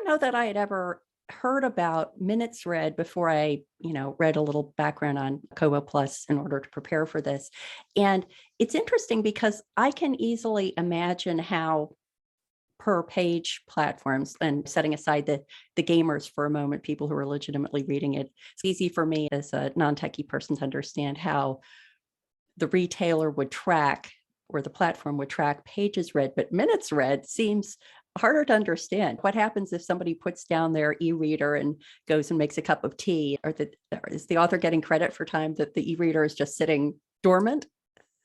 don't know that I had ever heard about minutes read before I, read a little background on Kobo Plus in order to prepare for this. And it's interesting because I can easily imagine how per page platforms, and setting aside the gamers for a moment, people who are legitimately reading it, it's easy for me as a non-techie person to understand how the retailer would track or the platform would track pages read, but minutes read seems harder to understand. What happens if somebody puts down their e-reader and goes and makes a cup of tea? Is the author getting credit for time that the e-reader is just sitting dormant?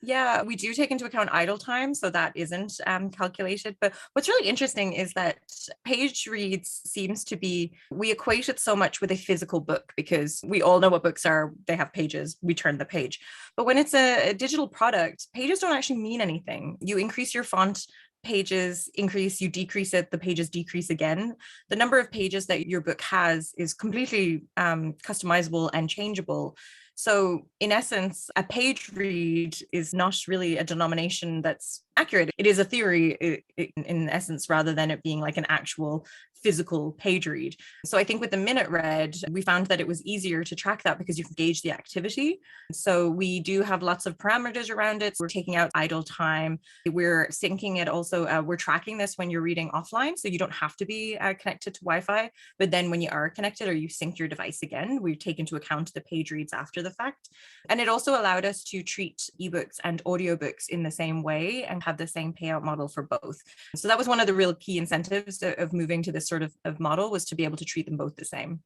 Yeah, we do take into account idle time, so that isn't calculated. But what's really interesting is that page reads seems to be, we equate it so much with a physical book because we all know what books are. They have pages, we turn the page. But when it's a digital product, pages don't actually mean anything. You increase your font, pages increase, you decrease it, the pages decrease again. The number of pages that your book has is completely customizable and changeable. So in essence, a page read is not really a denomination that's accurate. It is a theory in essence, rather than it being like an actual physical page read. So I think with the minute read, we found that it was easier to track that because you can gauge the activity. So we do have lots of parameters around it. So we're taking out idle time. We're syncing it also. We're tracking this when you're reading offline. So you don't have to be connected to Wi-Fi. But then when you are connected or you sync your device again, we take into account the page reads after the fact. And it also allowed us to treat ebooks and audiobooks in the same way and have the same payout model for both. So that was one of the real key incentives of moving to this sort of model, was to be able to treat them both the same.